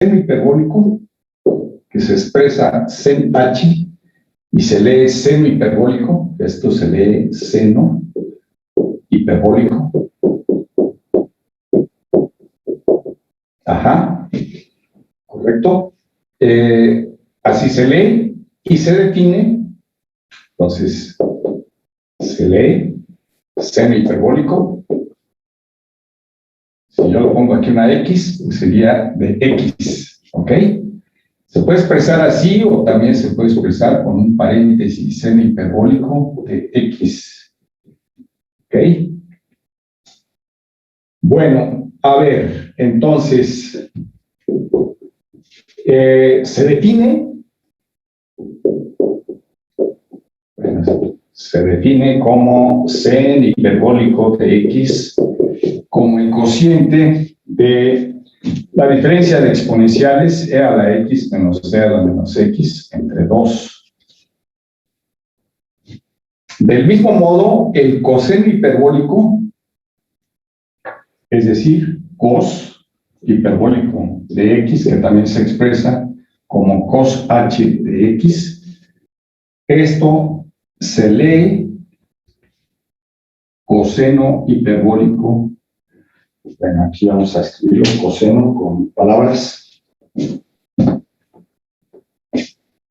seno hiperbólico, que se expresa sen h, y se lee seno hiperbólico, esto se lee seno hiperbólico. Ajá, correcto. Así se lee y se define. Entonces, se lee seno hiperbólico. Si yo lo pongo aquí una X, pues sería de X, ¿ok? Se puede expresar así o también se puede expresar con un paréntesis seno hiperbólico de X, ¿ok? Bueno, a ver, entonces, se define, bueno, se define como seno hiperbólico de X como el cociente de la diferencia de exponenciales e a la X menos e a la menos X entre 2. Del mismo modo, el coseno hiperbólico, es decir, cos hiperbólico de X, que también se expresa como cos H de X, esto se lee coseno hiperbólico. Bueno, aquí vamos a escribir un coseno con palabras.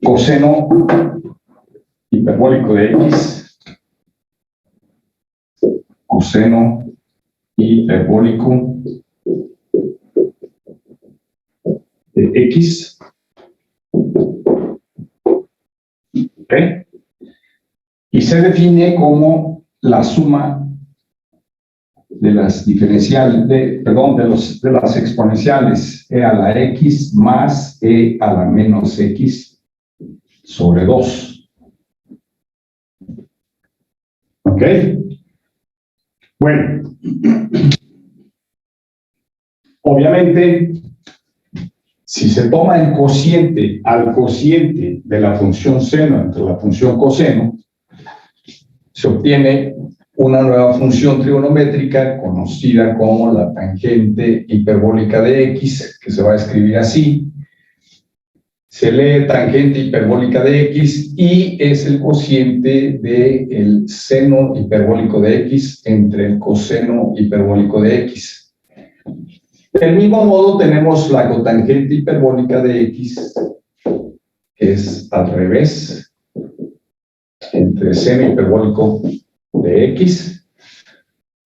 Coseno hiperbólico de X. Coseno hiperbólico de X. ¿Ok? Y se define como la suma de las diferenciales, de las exponenciales e a la X más e a la menos X sobre 2. ¿Ok? Bueno, obviamente, si se toma el cociente al cociente de la función seno entre la función coseno, se obtiene una nueva función trigonométrica conocida como la tangente hiperbólica de X, que se va a escribir así. Se lee tangente hiperbólica de X y es el cociente del seno hiperbólico de X entre el coseno hiperbólico de X. Del mismo modo tenemos la cotangente hiperbólica de X, que es al revés, entre seno hiperbólico de X,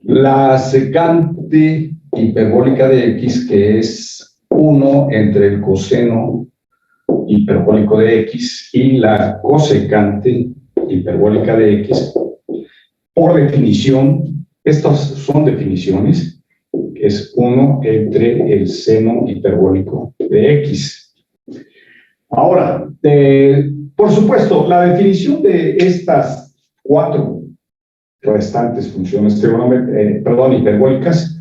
la secante hiperbólica de X, que es 1 entre el coseno hiperbólico de X y la cosecante hiperbólica de X. Por definición, estas son definiciones, es 1 entre el seno hiperbólico de X. Ahora, por supuesto, la definición de estas 4 restantes funciones hiperbólicas,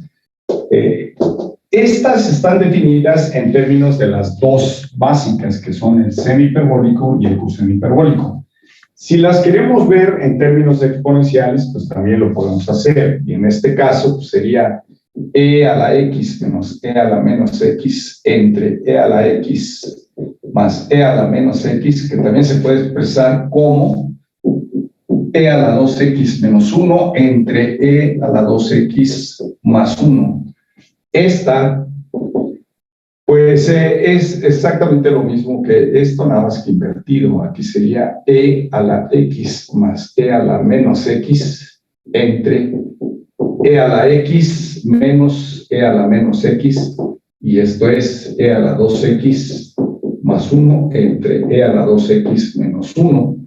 estas están definidas en términos de las 2 básicas, que son el seno hiperbólico y el coseno hiperbólico. Si las queremos ver en términos exponenciales, pues también lo podemos hacer, y en este caso pues, sería e a la x menos e a la menos x entre e a la x más e a la menos x, que también se puede expresar como e a la 2x menos 1 entre e a la 2x más 1. Esta, pues, es exactamente lo mismo que esto, nada más que invertido. Aquí sería e a la x más e a la menos x entre e a la x menos e a la menos x, y esto es e a la 2x más 1 entre e a la 2x menos 1.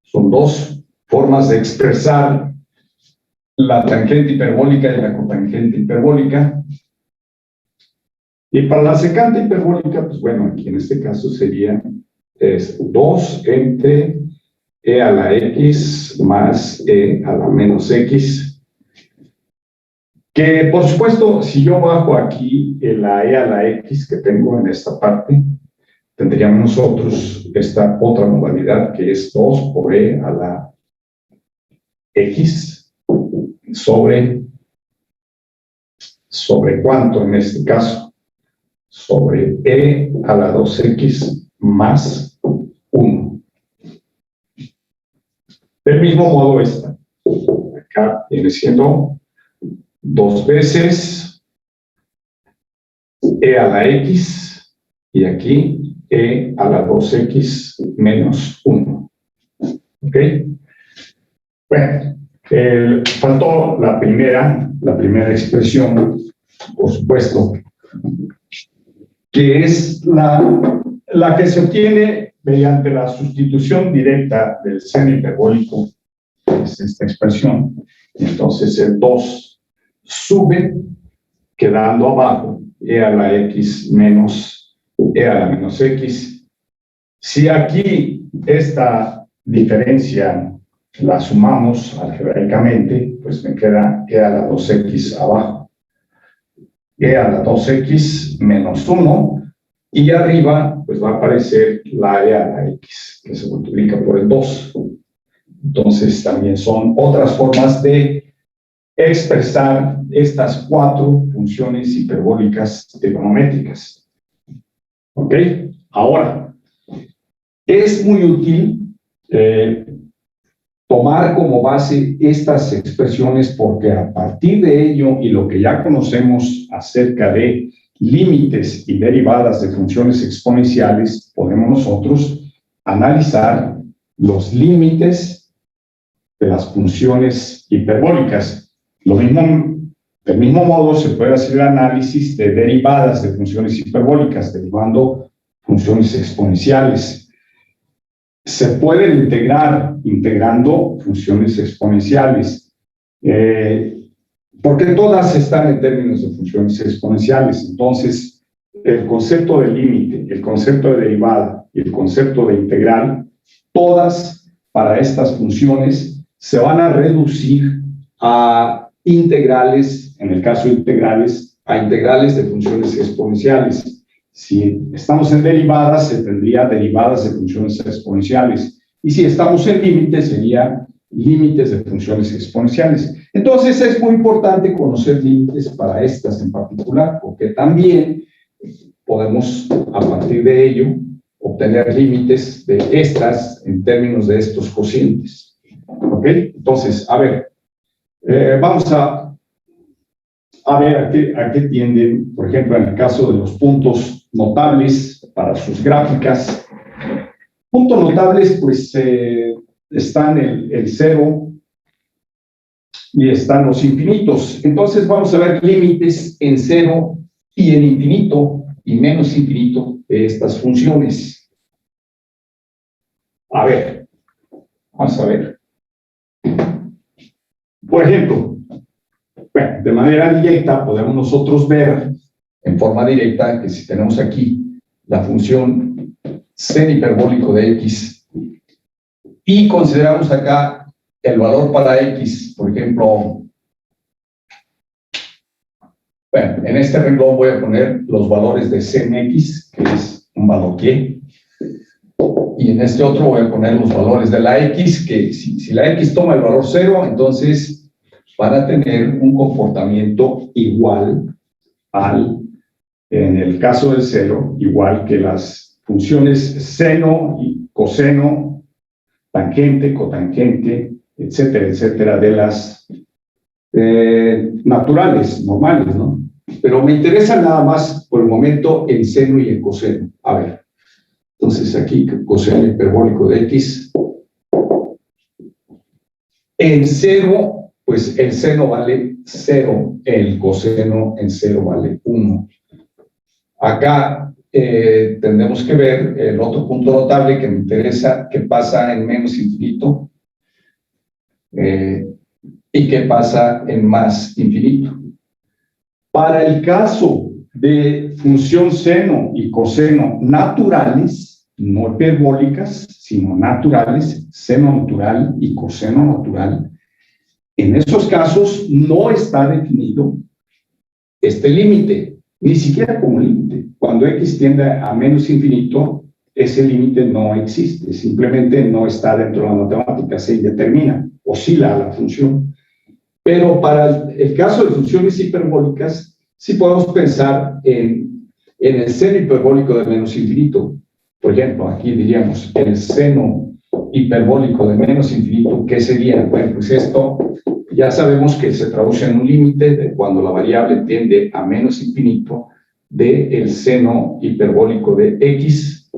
Son 2 formas de expresar la tangente hiperbólica y la cotangente hiperbólica. Y para la secante hiperbólica, pues bueno, aquí en este caso sería 2 entre e a la x más e a la menos x. Que por supuesto, si yo bajo aquí la e a la x que tengo en esta parte, tendríamos nosotros esta otra modalidad que es 2 por e a la x sobre ¿cuánto en este caso? sobre e a la 2x más 1. Del mismo modo esta. Acá viene siendo 2 veces e a la x y aquí e a la 2x menos 1. ¿Ok? Bueno, faltó la primera expresión, por supuesto, que es la que se obtiene mediante la sustitución directa del seno hiperbólico, es esta expresión. Entonces el 2 sube, quedando abajo e a la x menos e a la menos x. Si aquí esta diferencia la sumamos algebraicamente, pues me queda e a la 2x abajo, e a la 2x menos 1, y arriba pues va a aparecer la e a la x, que se multiplica por el 2. Entonces también son otras formas de expresar estas 4 funciones hiperbólicas trigonométricas. ¿Ok? Ahora, es muy útil tomar como base estas expresiones porque a partir de ello y lo que ya conocemos acerca de límites y derivadas de funciones exponenciales, podemos nosotros analizar los límites de las funciones hiperbólicas. Del mismo modo se puede hacer el análisis de derivadas de funciones hiperbólicas, derivando funciones exponenciales. Se pueden integrar integrando funciones exponenciales, porque todas están en términos de funciones exponenciales. Entonces, el concepto de límite, el concepto de derivada y el concepto de integral, todas para estas funciones se van a reducir a integrales, en el caso de integrales, a integrales de funciones exponenciales. Si estamos en derivadas, se tendría derivadas de funciones exponenciales. Y si estamos en límites, sería límites de funciones exponenciales. Entonces, es muy importante conocer límites para estas en particular, porque también podemos, a partir de ello, obtener límites de estas en términos de estos cocientes. ¿Ok? Entonces, a ver, vamos a ver a qué tienden, por ejemplo, en el caso de los puntos notables para sus gráficas. Puntos notables, pues, están el 0 y están los infinitos. Entonces, vamos a ver límites en 0 y en infinito y menos infinito de estas funciones. A ver, vamos a ver. Por ejemplo, bueno, de manera directa podemos nosotros ver en forma directa que si tenemos aquí la función seno hiperbólico de x y consideramos acá el valor para x, por ejemplo, bueno, en este renglón voy a poner los valores de sen x, que es un valor y, y en este otro voy a poner los valores de la x, que si la x toma el valor 0, entonces van a tener un comportamiento igual al, en el caso del 0, igual que las funciones seno y coseno, tangente, cotangente, etcétera, etcétera, de las naturales, normales, ¿no? Pero me interesa nada más por el momento el seno y el coseno. A ver, entonces aquí coseno hiperbólico de x. En 0, pues el seno vale 0, el coseno en 0 vale 1. Acá tendremos que ver el otro punto notable que me interesa, que pasa en menos infinito y que pasa en más infinito. Para el caso de función seno y coseno naturales, no hiperbólicas, sino naturales, seno natural y coseno natural, en esos casos no está definido este límite, ni siquiera como límite. Cuando x tiende a menos infinito, ese límite no existe, simplemente no está dentro de la matemática, se indetermina, oscila la función. Pero para el caso de funciones hiperbólicas, sí podemos pensar en en el seno hiperbólico de menos infinito. Por ejemplo, aquí diríamos el seno hiperbólico de menos infinito, ¿qué sería? Bueno, pues esto ya sabemos que se traduce en un límite de cuando la variable tiende a menos infinito del seno hiperbólico de x.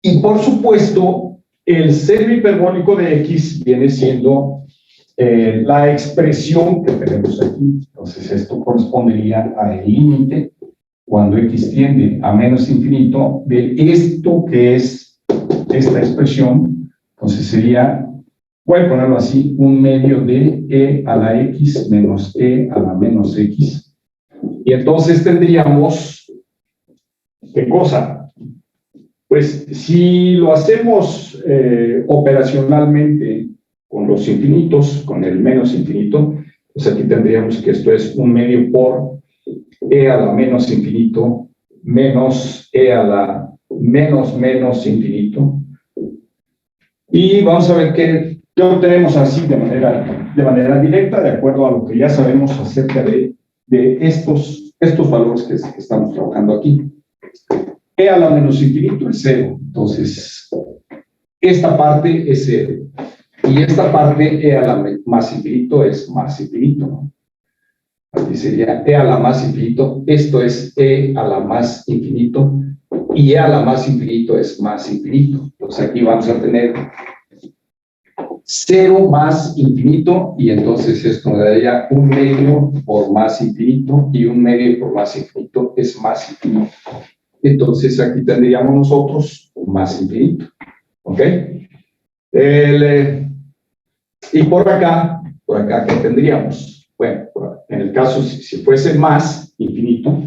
Y por supuesto, el seno hiperbólico de x viene siendo la expresión que tenemos aquí. Entonces, esto correspondería al límite cuando x tiende a menos infinito de esto que es esta expresión. Entonces sería, voy a ponerlo así, un medio de e a la x menos e a la menos x. Y entonces tendríamos, ¿qué cosa? Pues si lo hacemos operacionalmente con los infinitos, con el menos infinito, pues aquí tendríamos que esto es un medio por e a la menos infinito menos e a la menos infinito. Y vamos a ver qué obtenemos así de manera directa, de acuerdo a lo que ya sabemos acerca de estos valores que estamos trabajando aquí. E a la menos infinito es 0. Entonces, esta parte es 0. Y esta parte, e a la más infinito, es más infinito, ¿no? Aquí sería e a la más infinito. Esto es e a la más infinito. Y e a la más infinito es más infinito. Entonces, aquí vamos a tener 0 más infinito. Y entonces esto me daría un medio por más infinito. Y un medio por más infinito es más infinito. Entonces, aquí tendríamos nosotros más infinito. ¿Ok? Y por acá, ¿qué tendríamos? Bueno, en el caso, si fuese más infinito,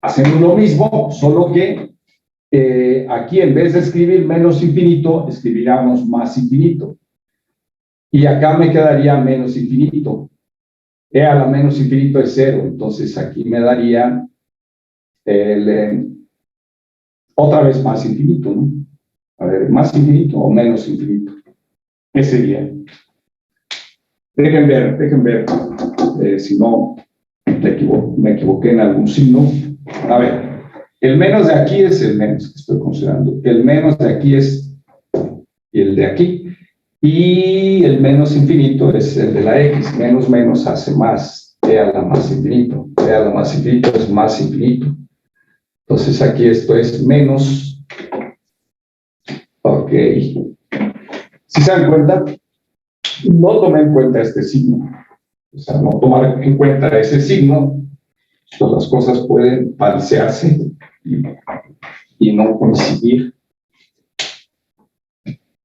hacemos lo mismo, solo que aquí en vez de escribir menos infinito, escribiríamos más infinito. Y acá me quedaría menos infinito. E a la menos infinito es 0, entonces aquí me daría otra vez más infinito, ¿no? A ver, ¿más infinito o menos infinito? ¿Qué sería? Dejen ver, si no me equivoqué en algún signo. A ver, el menos de aquí es el menos que estoy considerando. El menos de aquí es el de aquí. Y el menos infinito es el de la x. Menos hace más. E a la más infinito. E a la más infinito es más infinito. Entonces aquí esto es menos. Ok. Si se dan cuenta, no tomé en cuenta este signo. O sea, no tomar en cuenta ese signo, pues las cosas pueden falsearse y no coincidir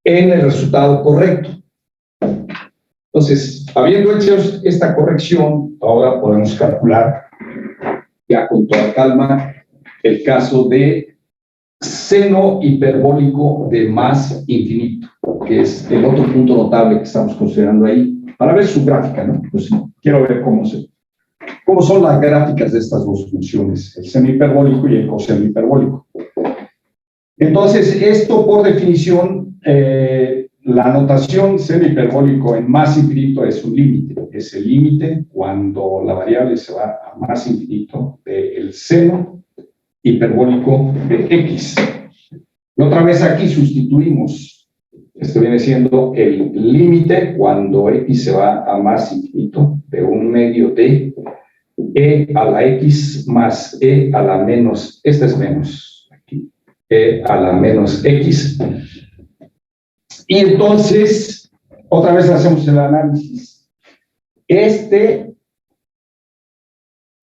en el resultado correcto. Entonces, habiendo hecho esta corrección, ahora podemos calcular ya con toda calma el caso de seno hiperbólico de más infinito, que es el otro punto notable que estamos considerando ahí, para ver su gráfica, ¿no? Pues quiero ver cómo son las gráficas de estas dos funciones, el seno hiperbólico y el coseno hiperbólico. Entonces, esto por definición, la notación seno hiperbólico en más infinito es un límite. Es el límite cuando la variable se va a más infinito del seno hiperbólico de x. Y otra vez aquí sustituimos. Esto viene siendo el límite cuando x se va a más infinito de un medio de e a la x más e a la menos, esta es menos, aquí, e a la menos x. Y entonces, otra vez hacemos el análisis. Este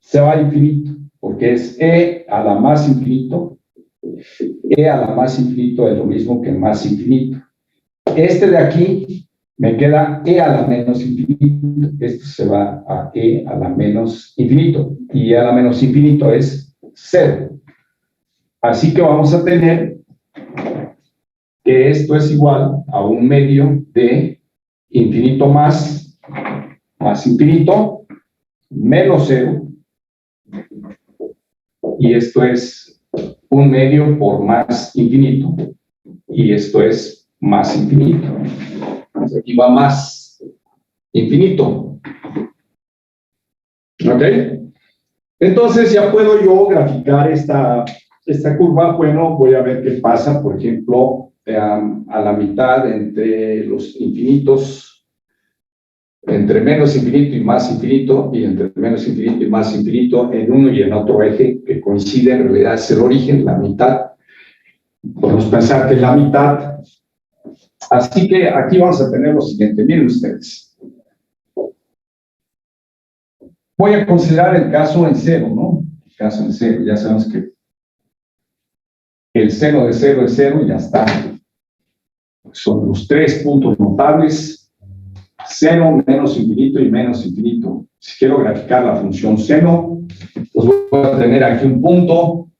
se va a infinito, porque es e a la más infinito. E a la más infinito es lo mismo que más infinito. Este de aquí me queda e a la menos infinito. Este se va a e a la menos infinito. Y e a la menos infinito es 0. Así que vamos a tener que esto es igual a un medio de infinito más infinito menos 0. Y esto es un medio por más infinito. Y esto es más infinito. Entonces aquí va más infinito. ¿Ok? Entonces ya puedo yo graficar esta curva. Bueno, voy a ver qué pasa, por ejemplo, a la mitad entre los infinitos, entre menos infinito y más infinito, y entre menos infinito y más infinito, en uno y en otro eje que coincide, en realidad es el origen, la mitad. Podemos pensar que es la mitad. Así que aquí vamos a tener lo siguiente. Miren ustedes. Voy a considerar el caso en cero, ¿no? El caso en cero. Ya sabemos que el seno de cero es cero y ya está. Son los tres puntos notables. Seno, menos infinito y menos infinito. Si quiero graficar la función seno, pues voy a tener aquí un punto.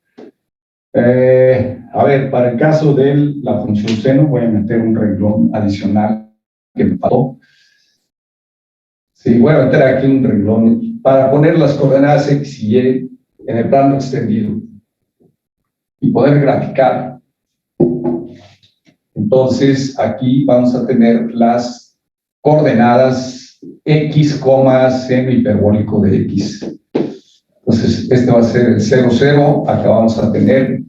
A ver, para el caso de la función seno, voy a meter un renglón adicional que me faltó. Sí, voy a meter aquí un renglón para poner las coordenadas X y Y en el plano extendido y poder graficar. Entonces, aquí vamos a tener las coordenadas X, seno hiperbólico de X. Entonces, este va a ser el 0, 0. Acá vamos a tener,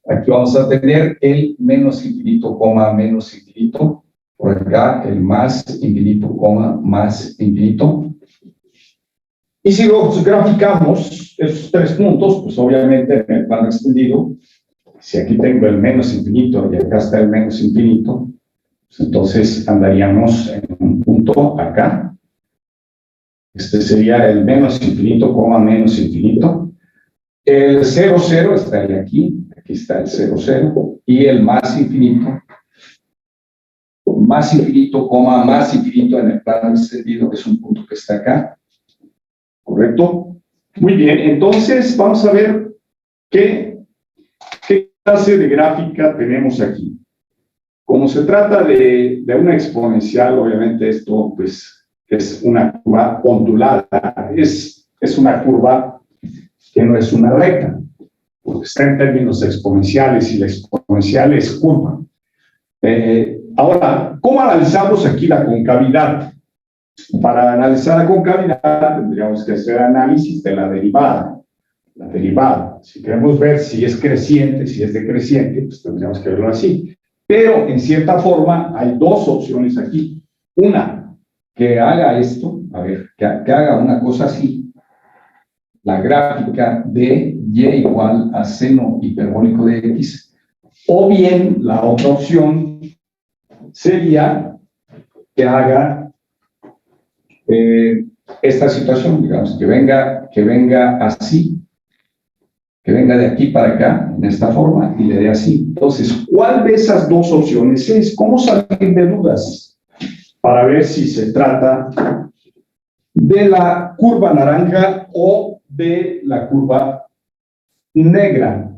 aquí vamos a tener el menos infinito, menos infinito. Por acá, el más infinito, más infinito. Y si los graficamos, esos tres puntos, pues obviamente en el plano extendido, si aquí tengo el menos infinito y acá está el menos infinito, pues entonces andaríamos en un punto acá. Este sería el menos infinito, menos infinito. El 0, 0 estaría aquí. Aquí está el 0, 0. Y el más infinito, más infinito en el plano extendido, que es un punto que está acá. ¿Correcto? Muy bien. Entonces, vamos a ver qué clase de gráfica tenemos aquí. Como se trata de una exponencial, obviamente esto, pues, es una curva ondulada, es una curva que no es una recta, porque está en términos exponenciales y la exponencial es curva. Ahora, ¿cómo analizamos aquí la concavidad? Para analizar la concavidad tendríamos que hacer análisis de la derivada. La derivada, si queremos ver si es creciente, si es decreciente, pues tendríamos que verlo así. Pero en cierta forma hay dos opciones aquí. Una, que haga esto, a ver, que haga una cosa así, la gráfica de y igual a seno hiperbólico de x, o bien la otra opción sería que haga esta situación, digamos, que venga así, que venga de aquí para acá, en esta forma, y le dé así. Entonces, ¿cuál de esas dos opciones es? ¿Cómo salir de dudas? Para ver si se trata de la curva naranja o de la curva negra.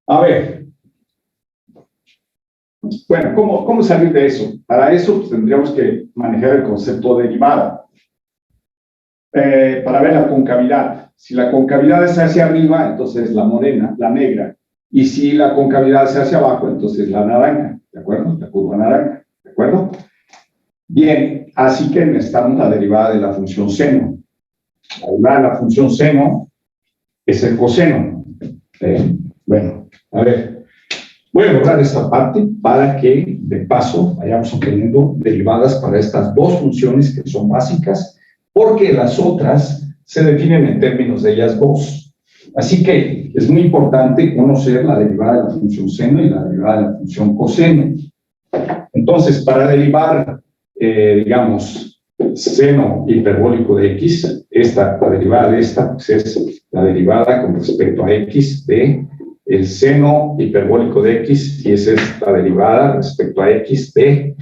A ver. Bueno, ¿cómo salir de eso? Para eso pues, tendríamos que manejar el concepto de derivada. Para ver la concavidad. Si la concavidad es hacia arriba, entonces la morena, la negra. Y si la concavidad es hacia abajo, entonces la naranja. ¿De acuerdo? La curva naranja. ¿De acuerdo? Bien, así que necesitamos la derivada de la función seno. La derivada de la función seno es el coseno. Bueno, a ver, voy a borrar esta parte para que, de paso, vayamos obteniendo derivadas para estas dos funciones que son básicas, porque las otras se definen en términos de ellas dos. Así que es muy importante conocer la derivada de la función seno y la derivada de la función coseno. Entonces, para derivar digamos, seno hiperbólico de x, la derivada de esta pues es la derivada con respecto a x de el seno hiperbólico de x, y esa es la derivada respecto a x de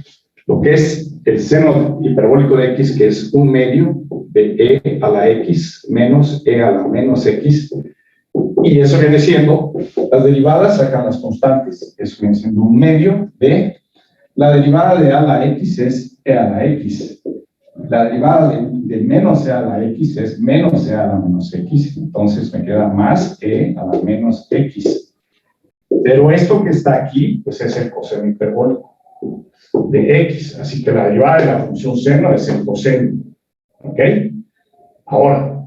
lo que es el seno hiperbólico de x, que es un medio de e a la x menos e a la menos x, y eso viene siendo, las derivadas sacan las constantes, eso viene siendo un medio de, la derivada de a a la x es e a la x. La derivada de menos e a la x es menos e a la menos x. Entonces me queda más e a la menos x. Pero esto que está aquí, pues es el coseno hiperbólico de x. Así que la derivada de la función seno es el coseno. ¿Ok? Ahora,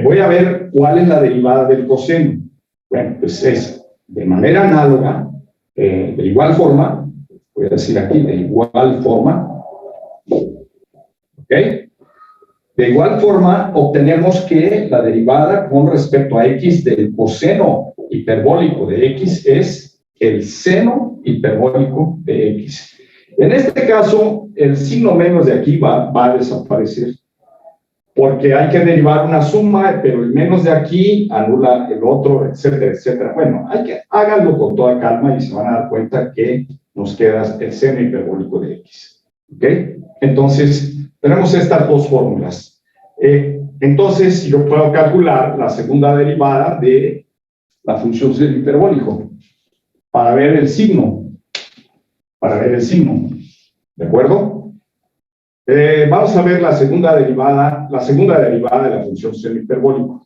voy a ver cuál es la derivada del coseno. Bueno, pues es de manera análoga, de igual forma, voy a decir aquí, de igual forma, ¿ok? De igual forma, obtenemos que la derivada con respecto a x del coseno hiperbólico de x es el seno hiperbólico de x. En este caso, el signo menos de aquí va a desaparecer, porque hay que derivar una suma, pero el menos de aquí anula el otro, etcétera, etcétera. Bueno, háganlo con toda calma y se van a dar cuenta que nos queda el seno hiperbólico de x. ¿Ok? Entonces, tenemos estas dos fórmulas. Entonces, yo puedo calcular la segunda derivada de la función seno hiperbólico para ver el signo. ¿De acuerdo? Vamos a ver la segunda derivada de la función seno hiperbólico.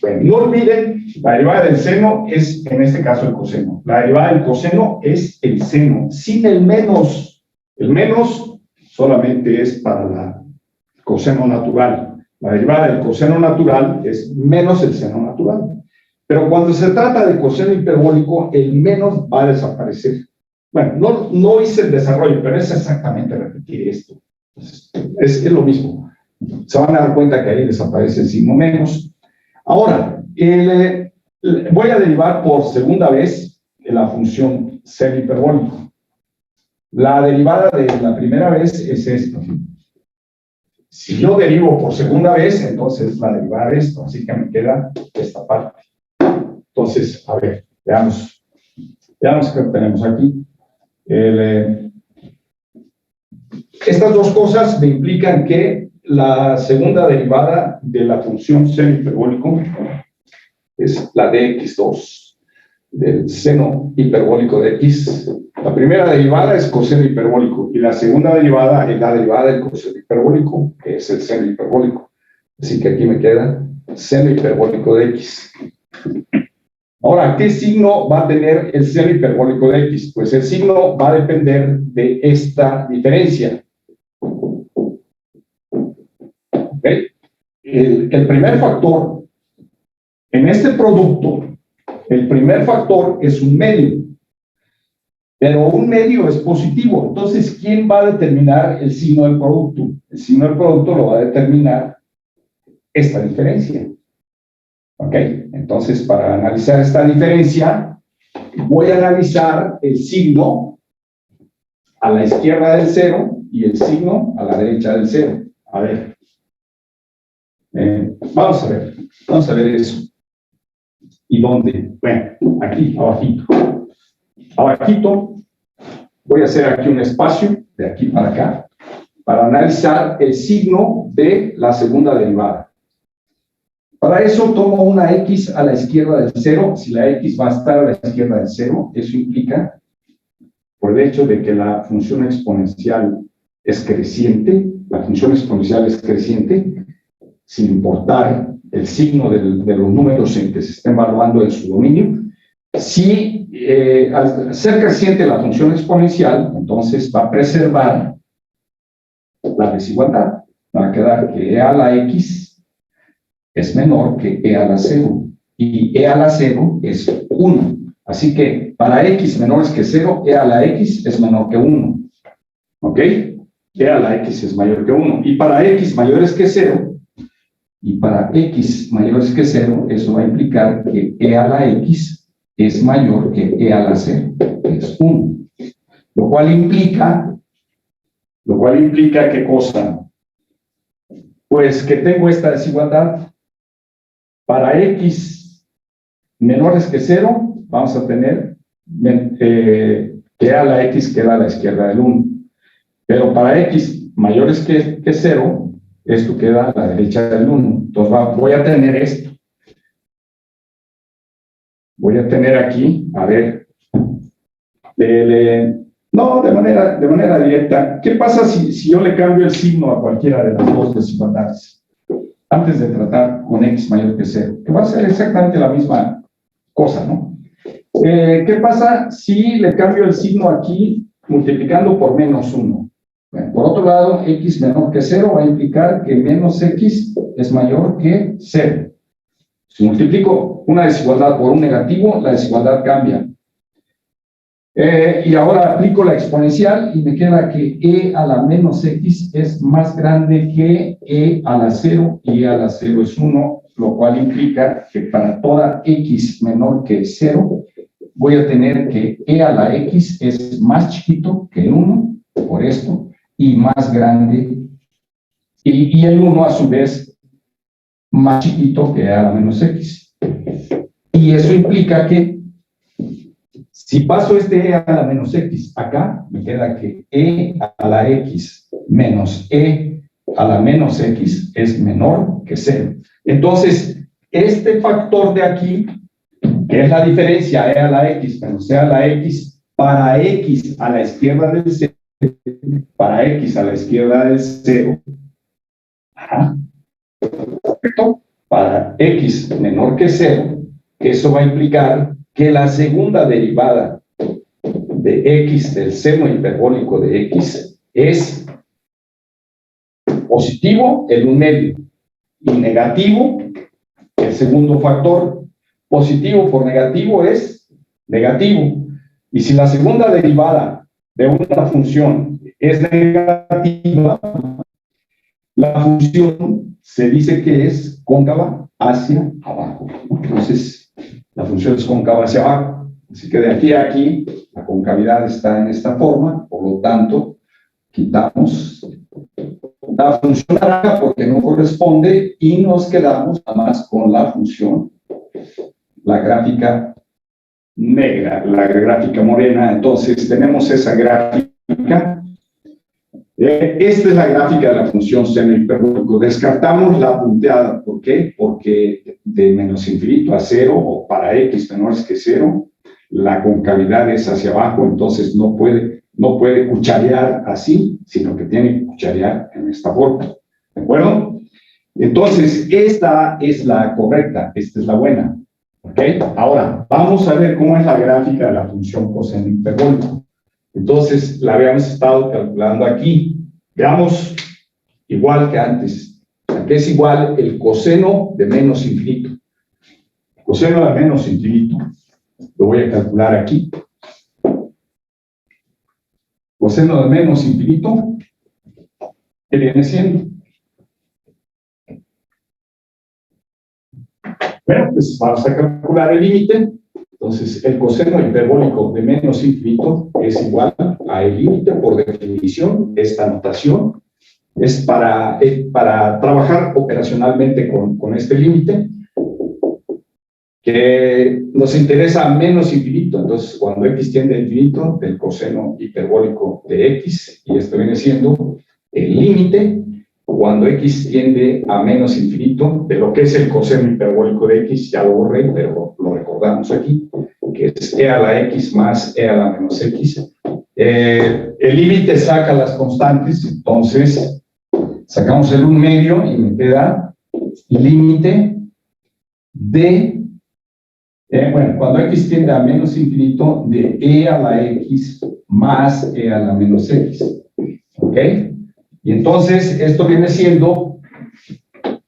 Bueno, no olviden, la derivada del seno es, en este caso, el coseno. La derivada del coseno es el seno, sin el menos. El menos solamente es para el coseno natural. La derivada del coseno natural es menos el seno natural. Pero cuando se trata de coseno hiperbólico, el menos va a desaparecer. Bueno, no hice el desarrollo, pero es exactamente repetir esto. Es lo mismo. Se van a dar cuenta que ahí desaparece el signo menos. Ahora, voy a derivar por segunda vez la función seno hiperbólico. La derivada de la primera vez es esto. Si yo derivo por segunda vez, entonces la derivada de esto, así que me queda esta parte. Entonces, a ver, veamos qué tenemos aquí. Estas dos cosas me implican que la segunda derivada de la función seno hiperbólico es la de x2 del seno hiperbólico de x. La primera derivada es coseno hiperbólico y la segunda derivada es la derivada del coseno hiperbólico, que es el seno hiperbólico. Así que aquí me queda seno hiperbólico de x. Ahora, ¿qué signo va a tener el seno hiperbólico de x? Pues el signo va a depender de esta diferencia. ¿Okay? El primer factor, en este producto, el primer factor es un medio. Pero un medio es positivo. Entonces, ¿quién va a determinar el signo del producto? El signo del producto lo va a determinar esta diferencia. ¿Ok? Entonces, para analizar esta diferencia, voy a analizar el signo a la izquierda del cero y el signo a la derecha del cero. A ver. Vamos a ver eso. ¿Y dónde? Bueno, aquí, abajito. Abajito, voy a hacer aquí un espacio, de aquí para acá, para analizar el signo de la segunda derivada. Para eso tomo una x a la izquierda del cero. Si la x va a estar a la izquierda del cero, eso implica, por el hecho de que la función exponencial es creciente, sin importar el signo de los números en que se estén evaluando en su dominio. Si al ser creciente la función exponencial, entonces va a preservar la desigualdad. Va a quedar que e a la x es menor que e a la 0, y e a la 0 es 1. Así que para x menores que 0, e a la x es menor que 1. ¿Ok? E a la x es mayor que 1. Y para x mayores que 0, eso va a implicar que e a la x es mayor que e a la 0, que es 1. Lo cual implica, ¿qué cosa? Pues que tengo esta desigualdad. Para x menores que 0, vamos a tener que a la x queda a la izquierda del 1. Pero para x mayores que 0, esto queda a la derecha del 1. Entonces voy a tener esto. Voy a tener aquí, a ver, no, de manera directa. ¿Qué pasa si yo le cambio el signo a cualquiera de las dos desigualdades? Antes de tratar con x mayor que 0, que va a ser exactamente la misma cosa, ¿no? ¿Qué pasa si le cambio el signo aquí multiplicando por menos 1? Bueno, por otro lado, x menor que 0 va a implicar que menos x es mayor que 0. Si multiplico una desigualdad por un negativo, la desigualdad cambia. Y ahora aplico la exponencial y me queda que e a la menos x es más grande que e a la 0 y e a la 0 es 1, lo cual implica que para toda x menor que 0 voy a tener que e a la x es más chiquito que el 1, por esto, y más grande, y el 1 a su vez más chiquito que e a la menos x. Y eso implica que si paso este e a la menos x acá, me queda que e a la x menos e a la menos x es menor que 0. Entonces, este factor de aquí, que es la diferencia e a la x menos e a la x, para x a la izquierda del 0, para x a la izquierda del 0, ¿correcto? Para x menor que 0, eso va a implicar que la segunda derivada de x del seno hiperbólico de x es positivo el 1/2 y negativo el segundo factor. Positivo por negativo es negativo. Y si la segunda derivada de una función es negativa, la función se dice que es cóncava hacia abajo. Entonces, la función es cóncava hacia abajo. Así que de aquí a aquí, la concavidad está en esta forma, por lo tanto, quitamos la función naranja porque no corresponde y nos quedamos nada más con la función, la gráfica negra, la gráfica morena. Entonces, tenemos esa gráfica. Esta es la gráfica de la función seno hiperbólico. Descartamos la punteada. ¿Por qué? Porque de menos infinito a 0, o para x menores que 0, la concavidad es hacia abajo, entonces no puede cucharear así, sino que tiene que cucharear en esta forma. ¿De acuerdo? Entonces, esta es la correcta, esta es la buena. ¿Ok? Ahora, vamos a ver cómo es la gráfica de la función coseno hiperbólico. Entonces, la habíamos estado calculando aquí. Veamos, igual que antes. Aquí es igual el coseno de menos infinito. El coseno de menos infinito lo voy a calcular aquí. Coseno de menos infinito, ¿qué viene siendo? Bueno, pues vamos a calcular el límite. Entonces, el coseno hiperbólico de menos infinito es igual a el límite por definición. Esta notación es para trabajar operacionalmente con este límite, que nos interesa menos infinito. Entonces, cuando x tiende a infinito, del coseno hiperbólico de x, y esto viene siendo el límite cuando x tiende a menos infinito de lo que es el coseno hiperbólico de x. Ya lo borré, pero lo recordamos aquí, que es e a la x más e a la menos x. El límite saca las constantes, entonces sacamos el 1/2 y me queda límite de, bueno, cuando x tiende a menos infinito, de e a la x más e a la menos x. ¿Ok? Y entonces esto viene siendo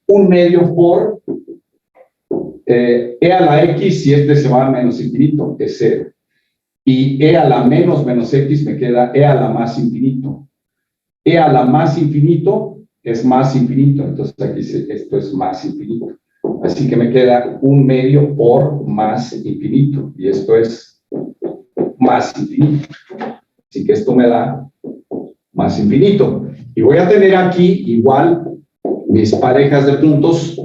1/2 por e a la x, si este se va a menos infinito, es 0. Y e a la menos x me queda e a la más infinito. E a la más infinito es más infinito, entonces aquí esto es más infinito. Así que me queda 1/2 por más infinito, y esto es más infinito. Así que esto me da más infinito. Y voy a tener aquí igual mis parejas de puntos.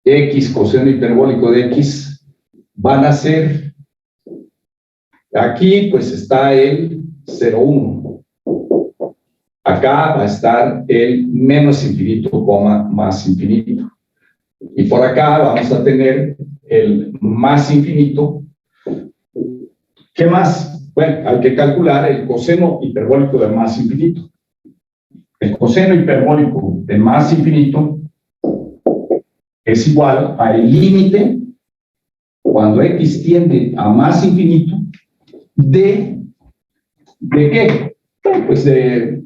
X coseno hiperbólico de x van a ser, aquí pues está el 0,1. Acá va a estar el menos infinito, más infinito. Y por acá vamos a tener el más infinito. ¿Qué más? Bueno, hay que calcular el coseno hiperbólico del más infinito. El coseno hiperbólico de más infinito es igual al límite cuando x tiende a más infinito ¿de qué? Pues de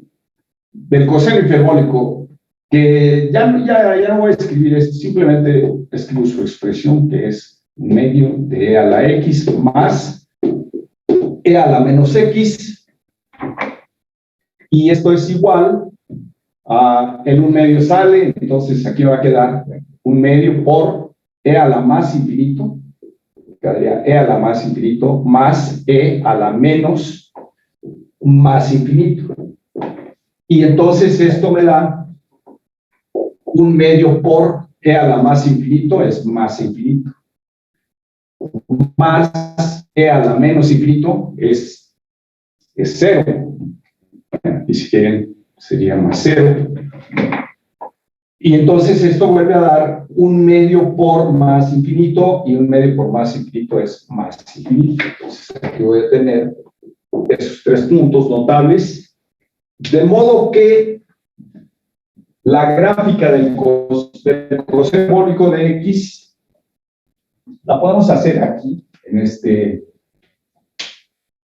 del coseno hiperbólico, que ya no voy a escribir esto, simplemente escribo su expresión, que es un medio de e a la x más e a la menos x, y esto es igual a, en un medio sale, entonces aquí va a quedar un medio por e a la más infinito, quedaría e a la más infinito más e a la menos más infinito. Y entonces esto me da un medio por e a la más infinito, es más infinito, más e a la menos infinito es cero. Y si quieren, sería más cero. Y entonces esto vuelve a dar un medio por más infinito, y un medio por más infinito es más infinito. Entonces aquí voy a tener esos tres puntos notables, de modo que la gráfica del coseno hiperbólico de x la podemos hacer aquí,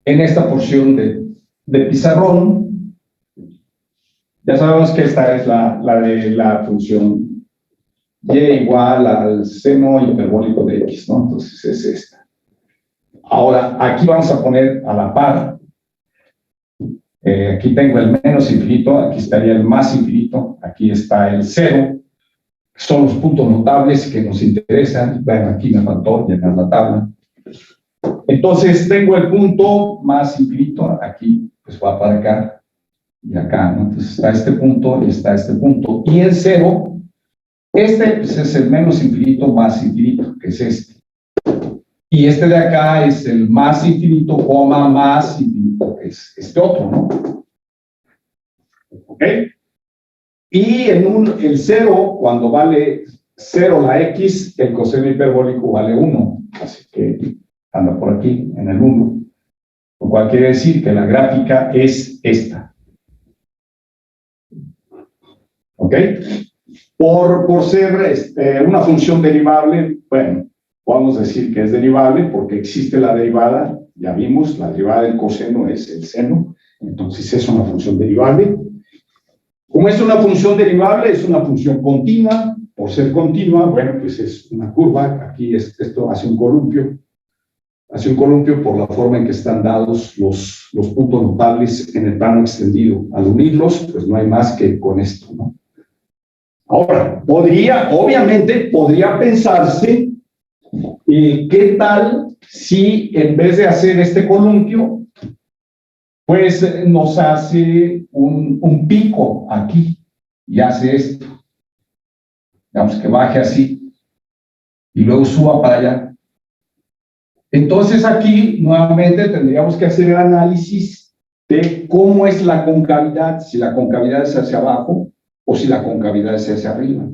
en esta porción de pizarrón. Ya sabemos que esta es la de la función y igual al seno hiperbólico de x, ¿no? Entonces es esta. Ahora, aquí vamos a poner a la par. Aquí tengo el menos infinito, aquí estaría el más infinito, aquí está el cero. Son los puntos notables que nos interesan. Bueno, aquí me faltó llenar la tabla. Entonces tengo el punto más infinito, aquí pues va para acá y acá, ¿no? Entonces está este punto y está este punto. Y el cero, pues es el menos infinito más infinito, que es este. Y este de acá es el más infinito, coma, más infinito, que es este otro, ¿no? ¿Ok? Y el cero, cuando vale 0 la x, el coseno hiperbólico vale 1. Así que anda por aquí, en el 1. Lo cual quiere decir que la gráfica es esta. ¿Ok? Por ser una función derivable, bueno, podemos decir que es derivable porque existe la derivada, ya vimos, la derivada del coseno es el seno, entonces es una función derivable. Como es una función derivable, es una función continua. Por ser continua, bueno, pues es una curva. Aquí esto hace un columpio. Hace un columpio por la forma en que están dados los puntos notables en el plano extendido. Al unirlos, pues no hay más que con esto, ¿no? Ahora, obviamente, podría pensarse, ¿qué tal si en vez de hacer este columpio, pues nos hace un pico aquí y hace esto? Digamos que baje así y luego suba para allá. Entonces aquí nuevamente tendríamos que hacer el análisis de cómo es la concavidad, si la concavidad es hacia abajo o si la concavidad es hacia arriba.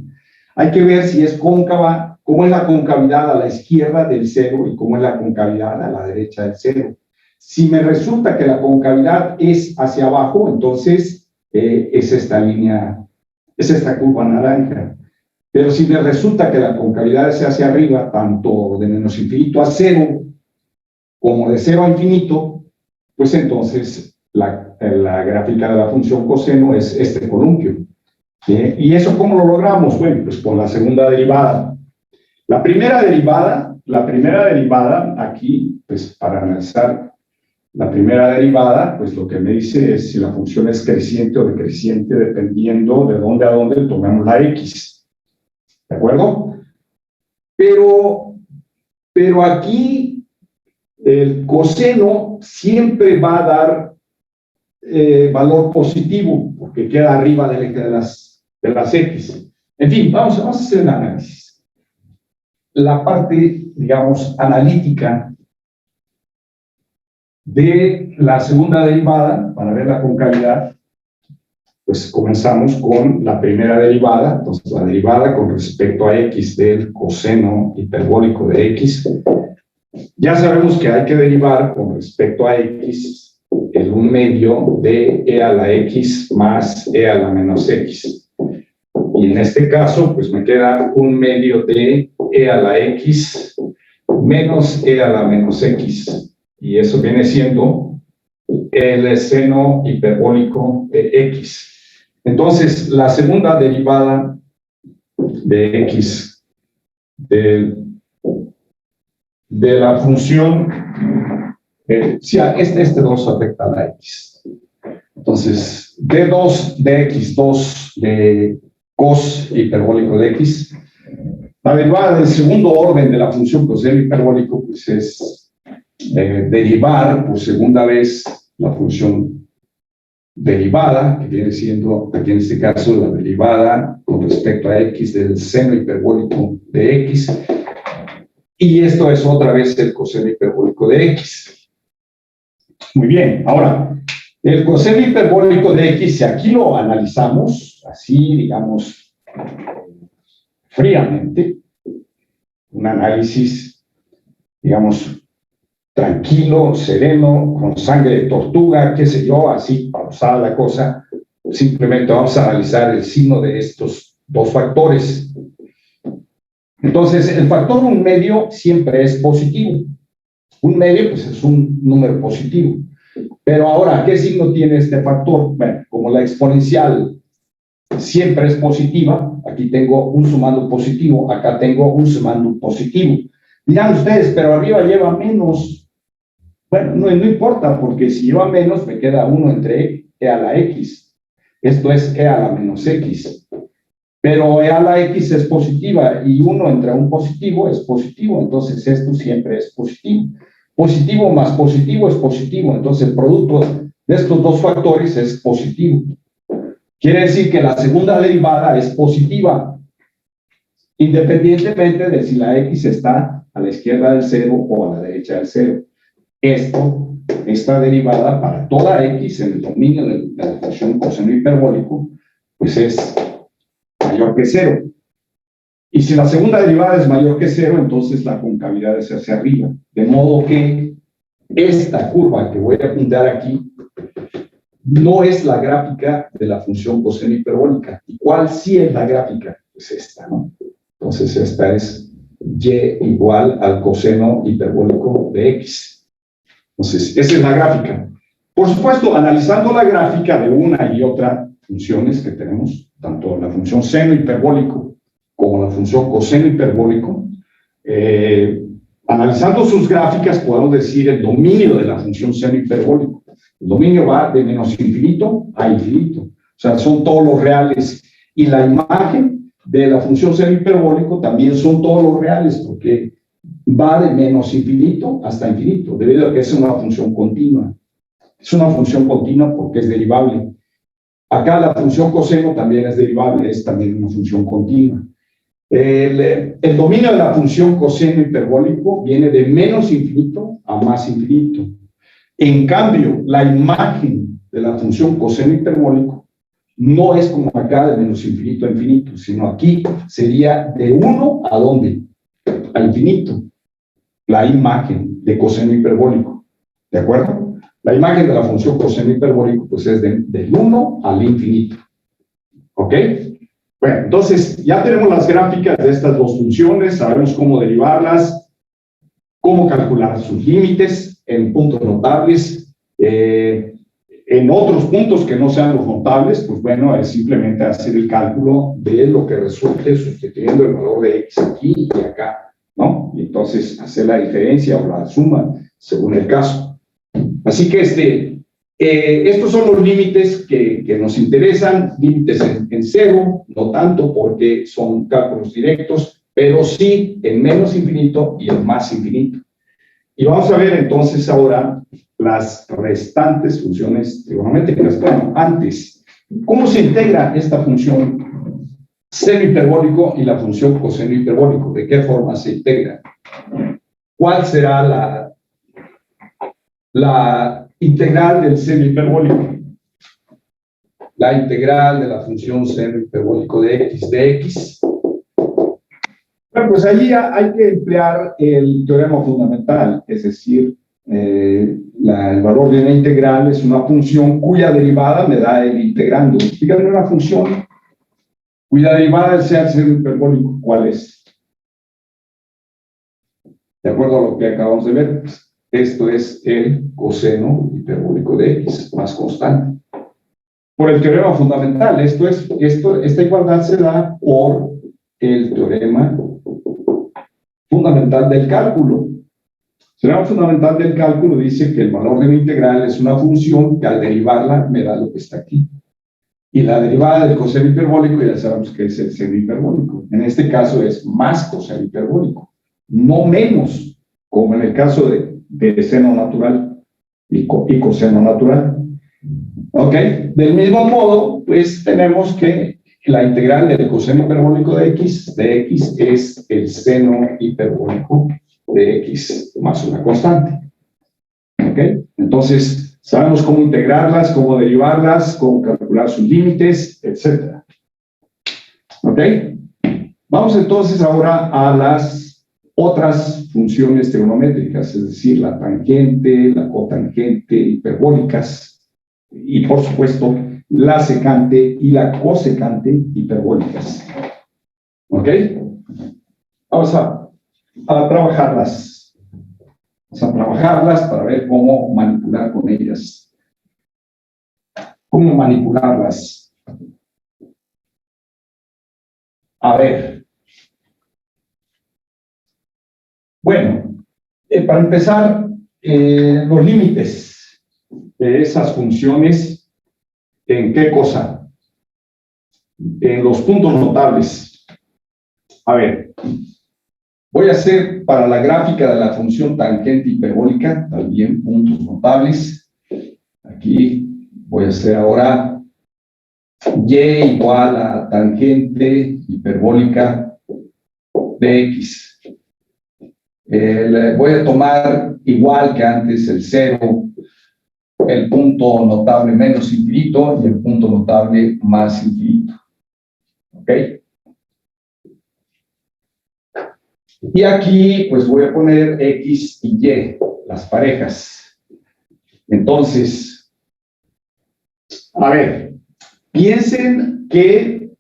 Hay que ver si es cóncava, cómo es la concavidad a la izquierda del cero y cómo es la concavidad a la derecha del cero. Si me resulta que la concavidad es hacia abajo, entonces es esta línea, es esta curva naranja. Pero si me resulta que la concavidad es hacia arriba, tanto de menos infinito a cero, como de cero a infinito, pues entonces la gráfica de la función coseno es este columpio. ¿Sí? ¿Y eso cómo lo logramos? Bueno, pues con la segunda derivada. La primera derivada aquí, pues para analizar la primera derivada, pues lo que me dice es si la función es creciente o decreciente, dependiendo de dónde a dónde tomemos la x. ¿De acuerdo? Pero aquí el coseno siempre va a dar valor positivo, porque queda arriba del eje de las x. En fin, vamos a hacer un análisis. La parte, digamos, analítica de la segunda derivada, para ver la concavidad, pues comenzamos con la primera derivada. Entonces, la derivada con respecto a x del coseno hiperbólico de x. Ya sabemos que hay que derivar con respecto a x el 1 medio de e a la x más e a la menos x. Y en este caso, pues me queda 1 medio de e a la x menos e a la menos x. Y eso viene siendo el seno hiperbólico de x. Entonces, la segunda derivada de x de la función, sí, este 2 afecta a la x. Entonces, d2 de x2 de cos hiperbólico de x, la derivada del segundo orden de la función coseno hiperbólico, pues es derivar por segunda vez la función derivada, que viene siendo aquí en este caso la derivada con respecto a x del seno hiperbólico de x, y esto es otra vez el coseno hiperbólico de x. Muy bien, ahora, el coseno hiperbólico de x, si aquí lo analizamos, así, digamos, fríamente, un análisis, digamos, tranquilo, sereno, con sangre de tortuga, qué sé yo, así, pausada la cosa, simplemente vamos a analizar el signo de estos dos factores. Entonces, el factor 1 medio siempre es positivo. Un medio, pues, es un número positivo. Pero ahora, ¿qué signo tiene este factor? Bueno, como la exponencial siempre es positiva, aquí tengo un sumando positivo, acá tengo un sumando positivo. Dirán ustedes, pero arriba lleva menos. Bueno, no importa, porque si lleva menos, me queda 1 entre e a la x. Esto es e a la menos x. Pero e a la x es positiva y 1 entre un positivo es positivo, entonces esto siempre es positivo. Positivo más positivo es positivo, entonces el producto de estos dos factores es positivo. Quiere decir que la segunda derivada es positiva, independientemente de si la x está a la izquierda del cero o a la derecha del cero. Esta derivada para toda x en el dominio de la función coseno hiperbólico, pues es mayor que cero. Y si la segunda derivada es mayor que cero, entonces la concavidad es hacia arriba. De modo que esta curva que voy a apuntar aquí no es la gráfica de la función coseno hiperbólica. ¿Y cuál sí es la gráfica? Pues esta, ¿no? Entonces esta es y igual al coseno hiperbólico de x. Entonces, esa es la gráfica. Por supuesto, analizando la gráfica de una y otra funciones que tenemos, tanto la función seno hiperbólico como la función coseno hiperbólico, analizando sus gráficas podemos decir el dominio de la función seno hiperbólico. El dominio va de menos infinito a infinito. O sea, son todos los reales. Y la imagen de la función seno hiperbólico también son todos los reales, porque va de menos infinito hasta infinito, debido a que es una función continua. Es una función continua porque es derivable. Acá la función coseno también es derivable, es también una función continua. El dominio de la función coseno hiperbólico viene de menos infinito a más infinito. En cambio, la imagen de la función coseno hiperbólico no es como acá de menos infinito a infinito, sino aquí sería de 1 a ¿dónde? A infinito. La imagen de coseno hiperbólico. ¿De acuerdo? La imagen de la función coseno hiperbólico pues es del 1 al infinito. ¿Ok? Bueno, entonces ya tenemos las gráficas de estas dos funciones, sabemos cómo derivarlas, cómo calcular sus límites en puntos notables. En otros puntos que no sean los notables, pues bueno, es simplemente hacer el cálculo de lo que resulte sustituyendo el valor de x aquí y acá, ¿no? Y entonces hacer la diferencia o la suma según el caso. Así que estos son los límites que nos interesan, límites en cero, no tanto porque son cálculos directos, pero sí en menos infinito y en más infinito. Y vamos a ver entonces ahora las restantes funciones trigonométricas. Bueno, antes, ¿cómo se integra esta función seno hiperbólico y la función coseno hiperbólico? ¿De qué forma se integra? ¿Cuál será la integral del seno hiperbólico? La integral de la función seno hiperbólico de x de x. Bueno, pues allí hay que emplear el teorema fundamental, es decir, el valor de una integral es una función cuya derivada me da el integrando. Díganme una función cuya derivada sea el seno hiperbólico, ¿cuál es? De acuerdo a lo que acabamos de ver, esto es el coseno hiperbólico de x, más constante. por el teorema fundamental. Esta igualdad se da por el teorema fundamental del cálculo. El teorema fundamental del cálculo dice que el valor de una integral es una función que al derivarla me da lo que está aquí. Y la derivada del coseno hiperbólico ya sabemos que es el seno hiperbólico. En este caso es más coseno hiperbólico, no menos, como en el caso de seno natural y coseno natural. ¿Ok? Del mismo modo, pues tenemos que la integral del coseno hiperbólico de x es el seno hiperbólico de x más una constante. ¿Ok? Entonces, sabemos cómo integrarlas, cómo derivarlas, cómo calcular sus límites, etc. ¿Ok? Vamos entonces ahora a las otras funciones trigonométricas, es decir, la tangente, la cotangente, hiperbólicas, y por supuesto, la secante y la cosecante hiperbólicas. ¿Ok? Vamos a trabajarlas. Vamos a trabajarlas para ver cómo manipular con ellas. ¿Cómo manipularlas? A ver. Bueno, para empezar, los límites de esas funciones, ¿en qué cosa? En los puntos notables. A ver, voy a hacer para la gráfica de la función tangente hiperbólica también puntos notables. Aquí voy a hacer ahora y igual a tangente hiperbólica de x. Voy a tomar igual que antes el 0, el punto notable menos infinito y el punto notable más infinito. ¿Ok? Y aquí, pues voy a poner X y Y, las parejas. Entonces, a ver, piensen que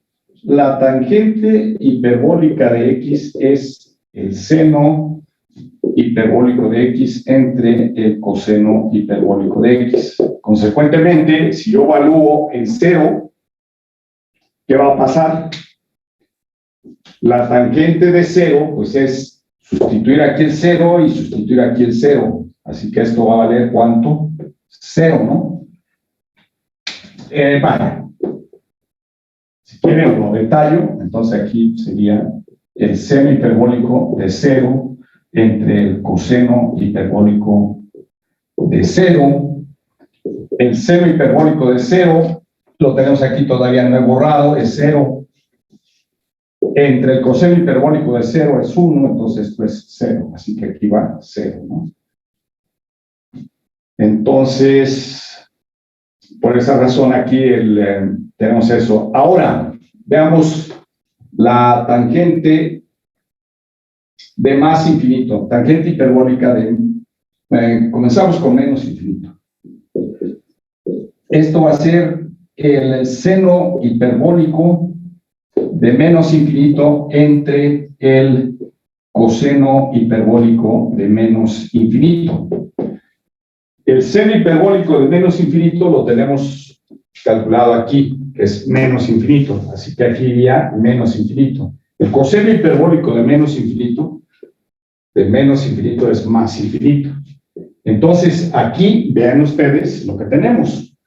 la tangente hiperbólica de X es el seno hiperbólico de X entre el coseno hiperbólico de X. Consecuentemente, si yo evalúo en 0, ¿qué va a pasar? La tangente de 0, pues es sustituir aquí el 0 y sustituir aquí el 0. Así que esto va a valer ¿cuánto? 0, ¿no? Vale. Si quieren lo detallo, entonces aquí sería el seno hiperbólico de 0 entre el coseno hiperbólico de 0. El seno hiperbólico de 0, lo tenemos aquí todavía no he borrado, es 0. Entre el coseno hiperbólico de 0 es 1, entonces esto es 0. Así que aquí va 0, ¿no? Entonces, por esa razón aquí tenemos eso. Ahora, veamos la tangente de más infinito, tangente hiperbólica de... comenzamos con menos infinito. Esto va a ser el seno hiperbólico de menos infinito entre el coseno hiperbólico de menos infinito. El seno hiperbólico de menos infinito lo tenemos calculado aquí, que es menos infinito, así que aquí iría menos infinito. El coseno hiperbólico de menos infinito es más infinito. Entonces, aquí, vean ustedes lo que tenemos.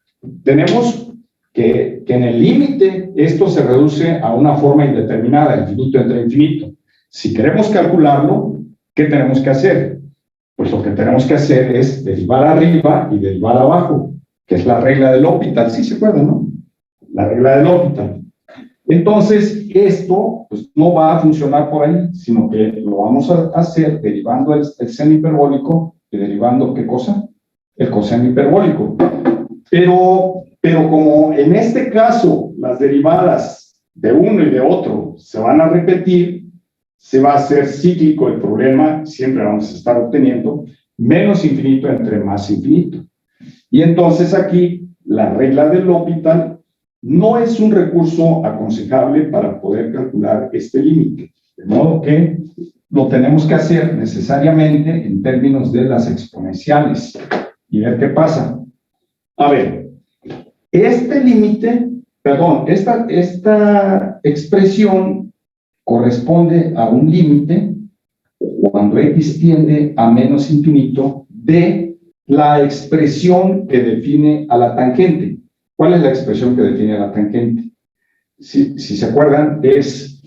Tenemos que en el límite esto se reduce a una forma indeterminada, infinito entre infinito. Si queremos calcularlo, ¿qué tenemos que hacer? Pues lo que tenemos que hacer es derivar arriba y derivar abajo, que es la regla del L'Hopital, ¿sí se acuerdan, no? La regla del L'Hopital. Entonces, esto pues, no va a funcionar por ahí, sino que lo vamos a hacer derivando el seno hiperbólico y derivando, ¿qué cosa? El coseno hiperbólico. Pero como en este caso las derivadas de uno y de otro se van a repetir, se va a hacer cíclico el problema, siempre vamos a estar obteniendo menos infinito entre más infinito. Y entonces aquí la regla del L'Hopital no es un recurso aconsejable para poder calcular este límite. De modo que lo tenemos que hacer necesariamente en términos de las exponenciales y ver qué pasa. A ver, Este límite, perdón, esta expresión corresponde a un límite cuando x tiende a menos infinito de la expresión que define a la tangente. ¿Cuál es la expresión que define a la tangente? Si se acuerdan, es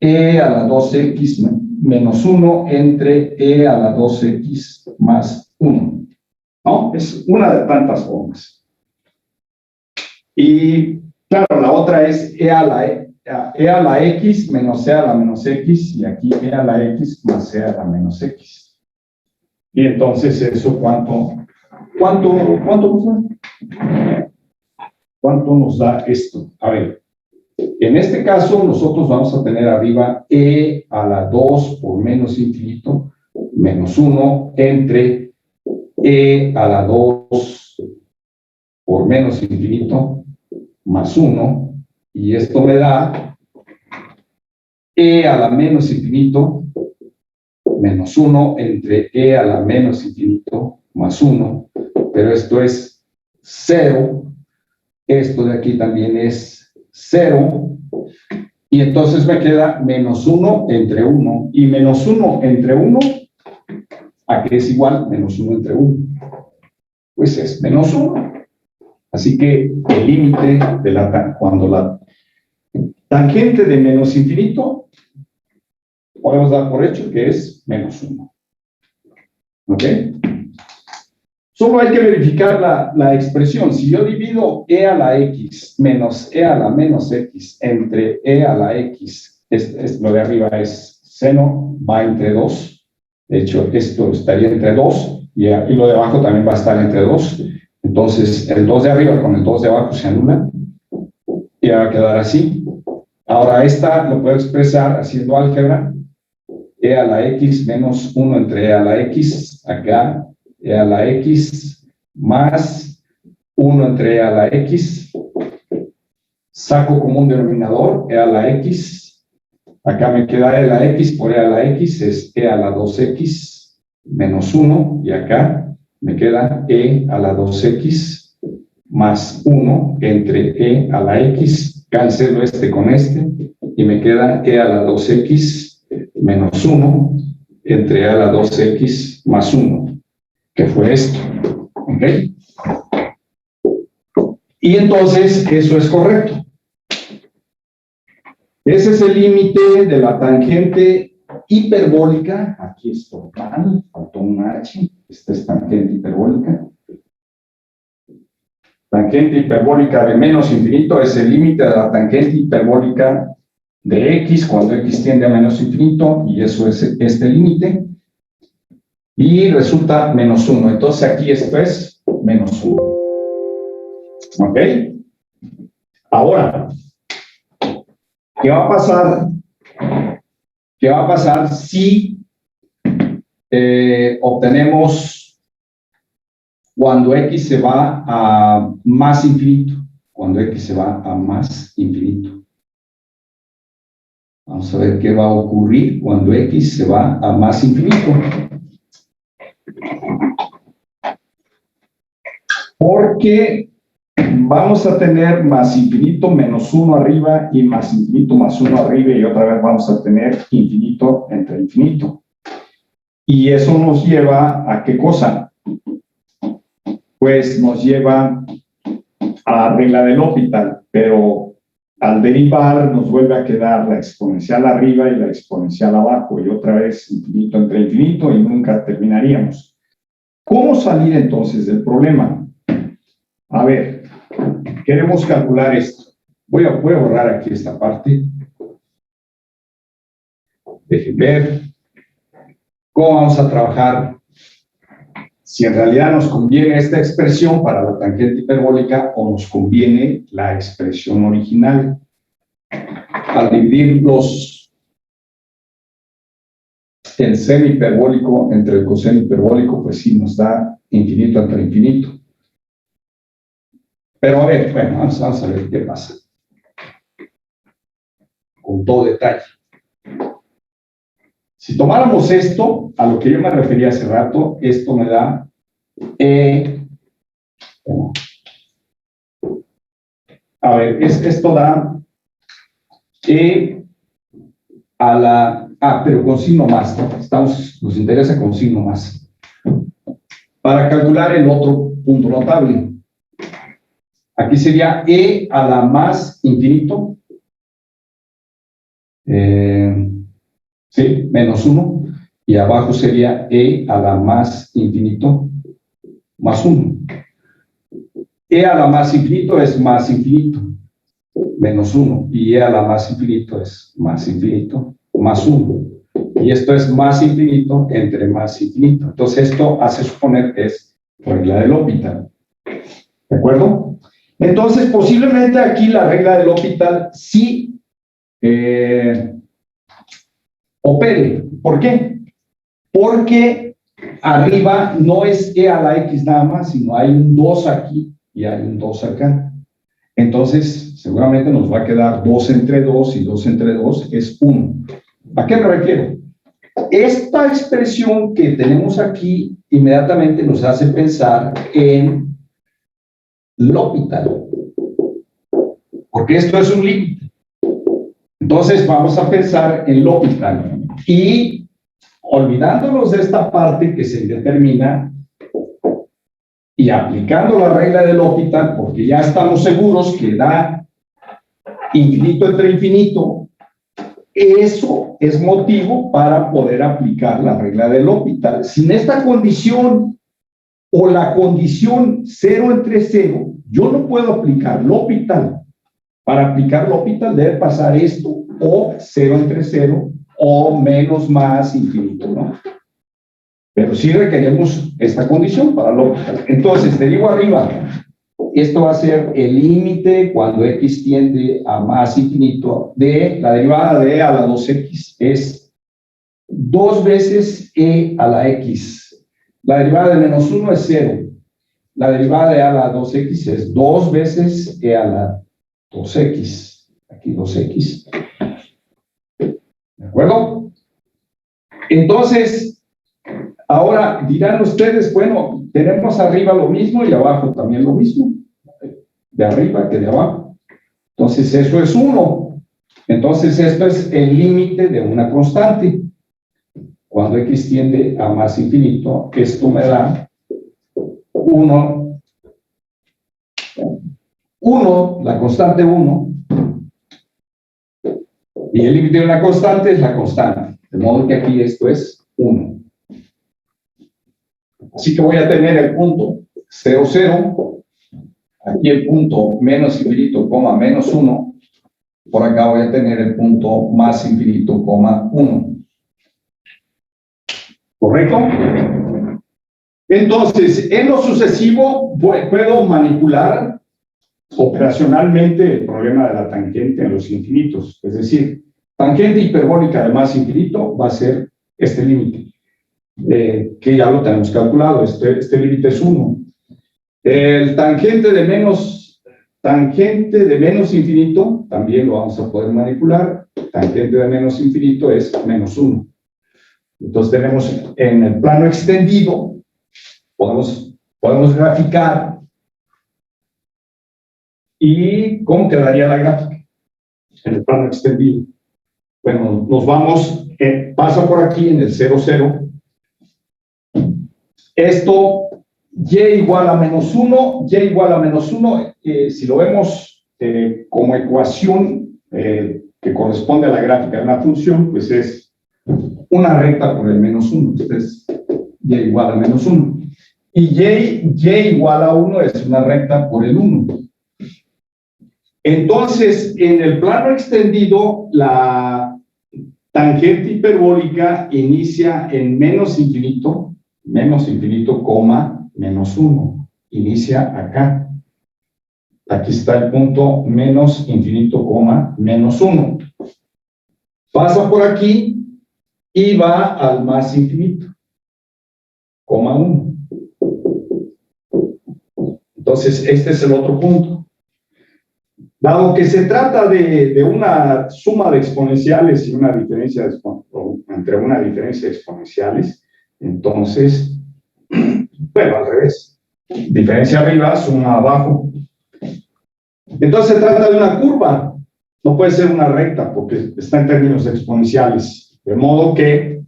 e a la 2x menos 1 entre e a la 2x más 1. ¿No? Es una de tantas formas. Y claro, la otra es e a la x menos e a la menos x, y aquí e a la x más e a la menos x. Y entonces eso, ¿cuánto nos da esto? A ver, en este caso nosotros vamos a tener arriba e a la 2 por menos infinito menos 1 entre e a la 2 por menos infinito más 1, y esto me da e a la menos infinito menos 1 entre e a la menos infinito más 1, pero esto es 0, esto de aquí también es 0, y entonces me queda menos 1 entre 1, y menos 1 entre 1, ¿a qué es igual menos 1 entre 1? Pues es menos 1. Así que el límite de cuando la tangente de menos infinito, podemos dar por hecho que es menos 1. ¿Ok? Solo hay que verificar la expresión. Si yo divido e a la x menos e a la menos x entre e a la x, lo de arriba es seno, va entre 2. De hecho, esto estaría entre 2, y lo de abajo también va a estar entre 2. Entonces, el 2 de arriba con el 2 de abajo se anula, y va a quedar así. Ahora, esta lo puedo expresar haciendo álgebra. E a la x menos 1 entre e a la x, acá, e a la x más 1 entre e a la x. Saco como un denominador, e a la x. Acá me queda e a la x por e a la x, es e a la 2x menos 1, y acá me queda e a la 2x más 1 entre e a la x, cancelo este con este, y me queda e a la 2x menos 1 entre e a la 2x más 1, que fue esto. ¿Ok? Y entonces eso es correcto. Ese es el límite de la tangente hiperbólica. Aquí esto mal, faltó una h. Esta es tangente hiperbólica. Tangente hiperbólica de menos infinito es el límite de la tangente hiperbólica de x cuando x tiende a menos infinito, y eso es este límite. Y resulta menos 1. Entonces aquí esto es menos 1. ¿Ok? Ahora, ¿qué va a pasar? ¿Qué va a pasar si obtenemos cuando x se va a más infinito? Cuando x se va a más infinito. Vamos a ver qué va a ocurrir cuando x se va a más infinito. Porque vamos a tener más infinito menos 1 arriba y más infinito más 1 arriba, y otra vez vamos a tener infinito entre infinito. Y eso nos lleva a ¿qué cosa? Pues nos lleva a la regla del L'Hopital, pero al derivar nos vuelve a quedar la exponencial arriba y la exponencial abajo, y otra vez infinito entre infinito, y nunca terminaríamos. ¿Cómo salir entonces del problema? A ver, queremos calcular esto. Voy a borrar aquí esta parte. Dejen ver cómo vamos a trabajar. Si en realidad nos conviene esta expresión para la tangente hiperbólica o nos conviene la expresión original. Al dividir el seno hiperbólico entre el coseno hiperbólico, pues sí nos da infinito entre infinito. Pero a ver, bueno, vamos a ver qué pasa. Con todo detalle. Si tomáramos esto, a lo que yo me refería hace rato, esto me da a ver, esto da E a la... pero con signo más, ¿no? Nos interesa con signo más. Para calcular el otro punto notable. Aquí sería E a la más infinito. Sí, menos 1. Y abajo sería E a la más infinito más 1. E a la más infinito es más infinito, menos 1. Y E a la más infinito es más infinito, más 1. Y esto es más infinito entre más infinito. Entonces esto hace suponer que es regla del L'Hopital. ¿De acuerdo? Entonces posiblemente aquí la regla del L'Hopital sí opere. ¿Por qué? Porque arriba no es E a la X nada más, sino hay un 2 aquí y hay un 2 acá. Entonces, seguramente nos va a quedar 2 entre 2 y 2 entre 2 es 1. ¿A qué me refiero? Esta expresión que tenemos aquí inmediatamente nos hace pensar en L'Hopital, porque esto es un límite. Entonces vamos a pensar en L'Hopital y olvidándonos de esta parte que se determina y aplicando la regla del L'Hopital, porque ya estamos seguros que da infinito entre infinito, eso es motivo para poder aplicar la regla del L'Hopital. Sin esta condición o la condición 0 entre 0, yo no puedo aplicar L'Hopital. Para aplicar L'Hopital debe pasar esto, o 0 entre 0, o menos más infinito, ¿no? Pero sí requerimos esta condición para L'Hopital. Entonces, te digo arriba, esto va a ser el límite cuando x tiende a más infinito de la derivada de e a la 2x es 2 veces e a la x. La derivada de menos 1 es 0. La derivada de e a la 2x es 2 veces e a la 2x. Aquí 2x. ¿De acuerdo? Entonces, ahora dirán ustedes, bueno, tenemos arriba lo mismo y abajo también lo mismo. De arriba que de abajo. Entonces, eso es 1. Entonces, esto es el límite de una constante. Cuando x tiende a más infinito, esto me da 1. 1, la constante 1. Y el límite de una constante es la constante. De modo que aquí esto es 1. Así que voy a tener el punto 0, 0. Aquí el punto menos infinito, coma, menos 1. Por acá voy a tener el punto más infinito, coma, 1. ¿Correcto? Entonces, en lo sucesivo, puedo manipular operacionalmente el problema de la tangente en los infinitos. Es decir, tangente hiperbólica de más infinito va a ser este límite, que ya lo tenemos calculado. Este límite es 1. El tangente de menos infinito también lo vamos a poder manipular. Tangente de menos infinito es menos 1. Entonces tenemos en el plano extendido, podemos graficar. ¿Y cómo quedaría la gráfica en el plano extendido? Bueno, nos vamos, pasa por aquí en el 0, 0. Esto, y igual a menos 1, y igual a menos 1, si lo vemos como ecuación que corresponde a la gráfica de una función, pues es una recta por el menos 1. Entonces, y igual a menos 1. Y y igual a 1 es una recta por el 1. Entonces, en el plano extendido, la tangente hiperbólica inicia en menos infinito, coma, menos 1. Inicia acá. Aquí está el punto menos infinito, coma, menos 1. Pasa por aquí y va al más infinito, coma 1. Entonces, este es el otro punto. Dado que se trata de una suma de exponenciales y una diferencia entre una diferencia de exponenciales, entonces, bueno, al revés. Diferencia arriba, suma abajo. Entonces se trata de una curva, no puede ser una recta porque está en términos exponenciales. De modo que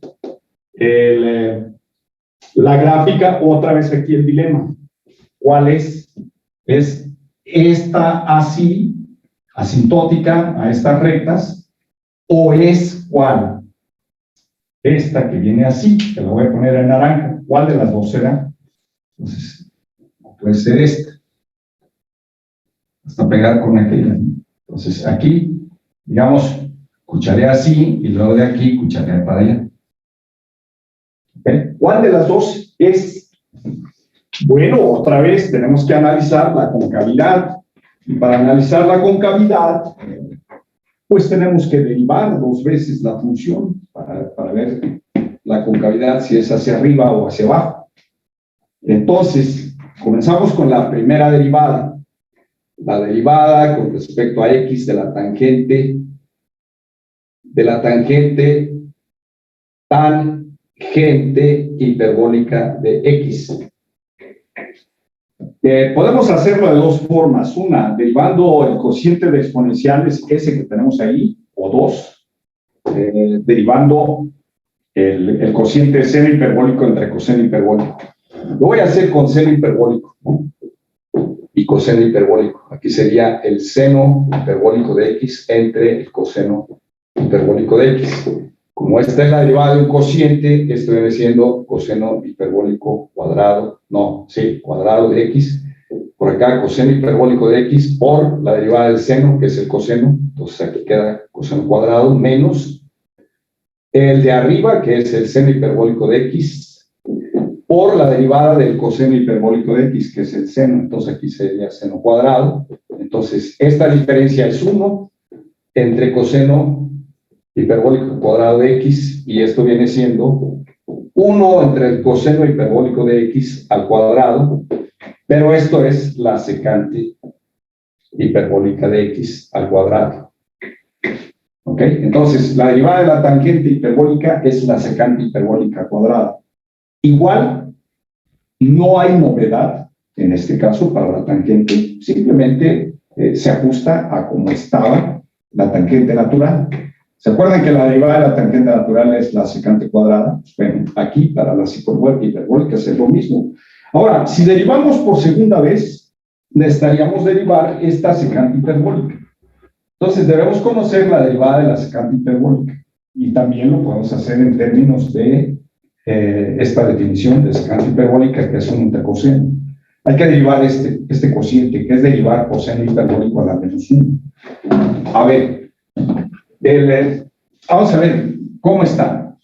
la gráfica, otra vez aquí el dilema. ¿Cuál es? ¿Es esta así, asintótica a estas rectas? ¿O es cuál? Esta que viene así, que la voy a poner en naranja. ¿Cuál de las dos será? Entonces, puede ser esta. Hasta pegar con aquella. Entonces, aquí, digamos, cucharé así y luego de aquí cucharé para allá. ¿Okay? ¿Cuál de las dos es? Bueno, otra vez tenemos que analizar la concavidad. Y para analizar la concavidad, pues tenemos que derivar 2 veces la función para ver la concavidad, si es hacia arriba o hacia abajo. Entonces, comenzamos con la primera derivada. La derivada con respecto a x de la tangente tangente hiperbólica de x. Podemos hacerlo de 2 formas. Una, derivando el cociente de exponenciales, ese que tenemos ahí, o 2, derivando el cociente seno hiperbólico entre coseno hiperbólico. Lo voy a hacer con seno hiperbólico, ¿no? Y coseno hiperbólico. Aquí sería el seno hiperbólico de x entre el coseno hiperbólico de x. Como esta es la derivada de un cociente, esto viene siendo coseno hiperbólico cuadrado, cuadrado de x. Por acá, coseno hiperbólico de x por la derivada del seno, que es el coseno. Entonces aquí queda coseno cuadrado menos el de arriba, que es el seno hiperbólico de x, por la derivada del coseno hiperbólico de x, que es el seno. Entonces aquí sería seno cuadrado. Entonces esta diferencia es 1 entre coseno hiperbólico cuadrado de x, y esto viene siendo 1 entre el coseno hiperbólico de x al cuadrado, pero esto es la secante hiperbólica de x al cuadrado. ¿Ok? Entonces, la derivada de la tangente hiperbólica es la secante hiperbólica cuadrada. Igual, no hay novedad en este caso para la tangente, simplemente se ajusta a cómo estaba la tangente natural. ¿Se acuerdan que la derivada de la tangente natural es la secante cuadrada? Bueno, aquí para las hiperbólicas es lo mismo. Ahora, si derivamos por segunda vez, necesitaríamos derivar esta secante hiperbólica. Entonces, debemos conocer la derivada de la secante hiperbólica. Y también lo podemos hacer en términos de esta definición de secante hiperbólica, que es un intercoseno. Hay que derivar este cociente, que es derivar coseno hiperbólico a la menos 1. A ver, vamos a ver cómo está.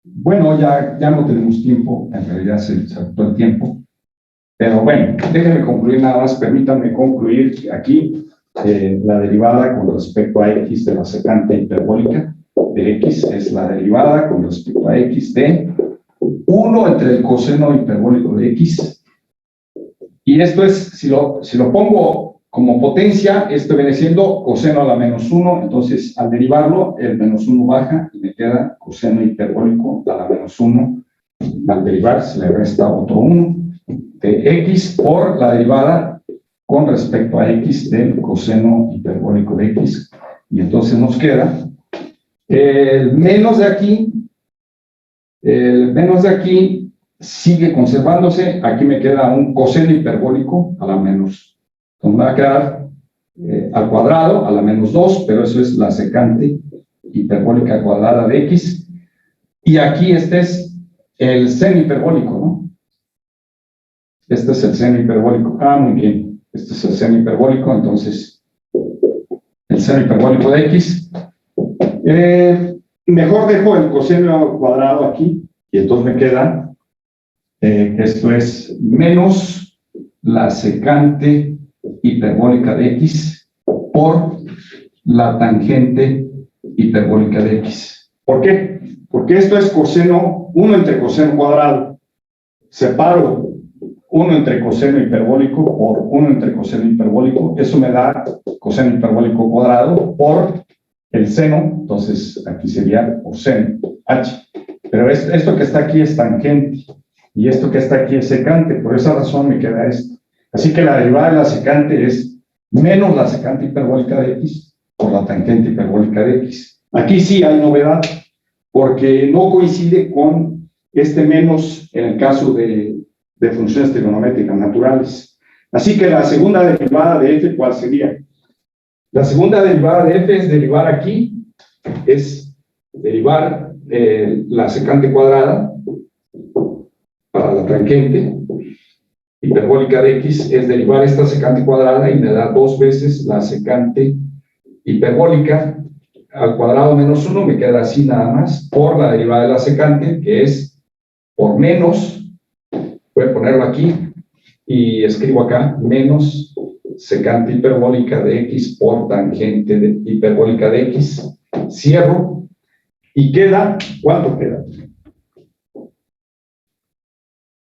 Bueno, ya no tenemos tiempo, en realidad se agotó el tiempo. Pero bueno, déjenme concluir nada más, permítanme concluir aquí la derivada con respecto a x de la secante hiperbólica de x es la derivada con respecto a x de 1 entre el coseno hiperbólico de x. Y esto es, si lo pongo como potencia, esto viene siendo coseno a la menos 1, entonces al derivarlo, el menos 1 baja y me queda coseno hiperbólico a la menos 1. Al derivar se le resta otro 1 de x por la derivada con respecto a x del coseno hiperbólico de x. Y entonces nos queda el menos de aquí sigue conservándose. Aquí me queda un coseno hiperbólico a la menos. Entonces me va a quedar al cuadrado a la menos 2, pero eso es la secante hiperbólica cuadrada de x. Y aquí este es el seno hiperbólico, ¿no? Este es el seno hiperbólico. Muy bien. Este es el seno hiperbólico, entonces el seno hiperbólico de x. Mejor dejo el coseno cuadrado aquí, y entonces me queda, esto es menos la secante hiperbólica de x por la tangente hiperbólica de x. ¿Por qué? Porque esto es coseno, 1 entre coseno cuadrado. Separo 1 entre coseno hiperbólico por 1 entre coseno hiperbólico. Eso me da coseno hiperbólico cuadrado por el seno. Entonces, aquí sería por seno h. Pero esto que está aquí es tangente. Y esto que está aquí es secante. Por esa razón me queda esto. Así que la derivada de la secante es menos la secante hiperbólica de x por la tangente hiperbólica de x. Aquí sí hay novedad, porque no coincide con este menos en el caso de funciones trigonométricas naturales. Así que la segunda derivada de f, ¿cuál sería? La segunda derivada de f es derivar aquí, es derivar la secante cuadrada para la tangente hiperbólica de x, es derivar esta secante cuadrada y me da 2 veces la secante hiperbólica al cuadrado menos 1, me queda así nada más, por la derivada de la secante, que es por menos, voy a ponerlo aquí, y escribo acá, menos secante hiperbólica de x por tangente hiperbólica de x, cierro, y queda, ¿cuánto queda?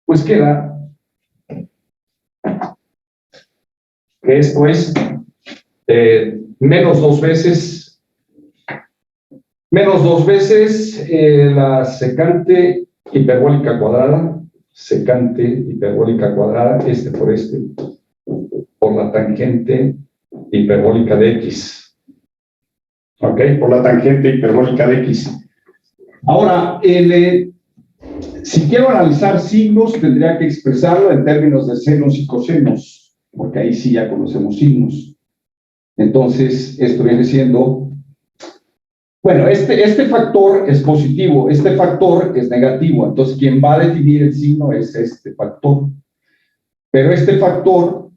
Pues queda que esto es menos 2 veces la secante hiperbólica cuadrada, secante hiperbólica cuadrada, este por este, por la tangente hiperbólica de x. ¿Ok? Por la tangente hiperbólica de x. Ahora, si quiero analizar signos, tendría que expresarlo en términos de senos y cosenos, porque ahí sí ya conocemos signos. Entonces, esto viene siendo, bueno, este factor es positivo, este factor es negativo, entonces quien va a definir el signo es este factor. Pero este factor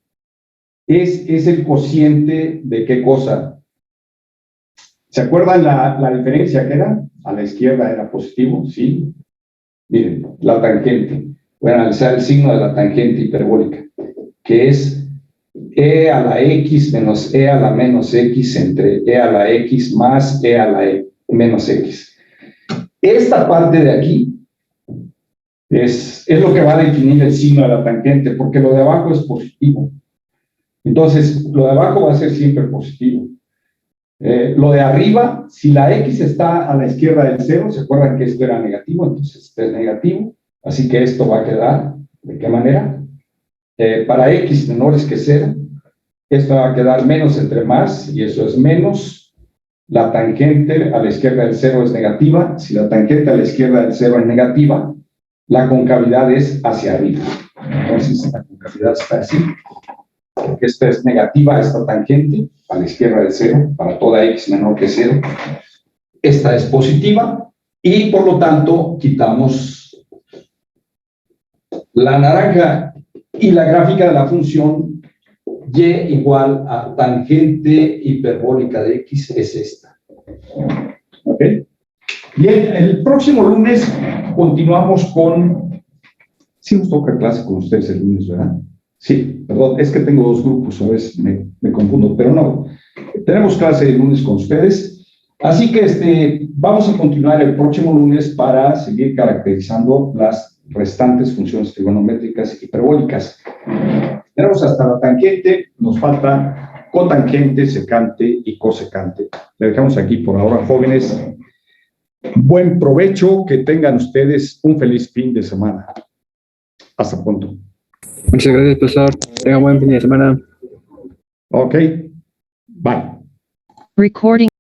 es el cociente de qué cosa. ¿Se acuerdan la diferencia que era? A la izquierda era positivo, ¿sí? Miren, la tangente. Voy a analizar el signo de la tangente hiperbólica, que es e a la x menos e a la menos x entre e a la x más e a la menos x. Esta parte de aquí es lo que va a definir el signo de la tangente, porque lo de abajo es positivo. Entonces, lo de abajo va a ser siempre positivo. Lo de arriba, si la x está a la izquierda del cero, ¿se acuerdan que esto era negativo? Entonces, esto es negativo. Así que esto va a quedar, ¿de qué manera? Para x menores que 0, esto va a quedar menos entre más, y eso es menos. La tangente a la izquierda del 0 es negativa. Si la tangente a la izquierda del 0 es negativa, la concavidad es hacia arriba. Entonces, la concavidad está así. Porque esta es negativa, esta tangente a la izquierda del 0, para toda x menor que 0. Esta es positiva, y por lo tanto, quitamos la naranja y la gráfica de la función y igual a tangente hiperbólica de x es esta. ¿Ok? Bien, el próximo lunes continuamos con... Sí nos toca clase con ustedes el lunes, ¿verdad? Sí, perdón, es que tengo 2 grupos, a veces me confundo, pero no. Tenemos clase el lunes con ustedes. Así que vamos a continuar el próximo lunes para seguir caracterizando las restantes funciones trigonométricas hiperbólicas. Tenemos hasta la tangente, nos falta cotangente, secante y cosecante. Le dejamos aquí por ahora, jóvenes. Buen provecho, que tengan ustedes un feliz fin de semana. Hasta pronto. Muchas gracias, profesor. Tenga buen fin de semana. Ok. Bye. Recording.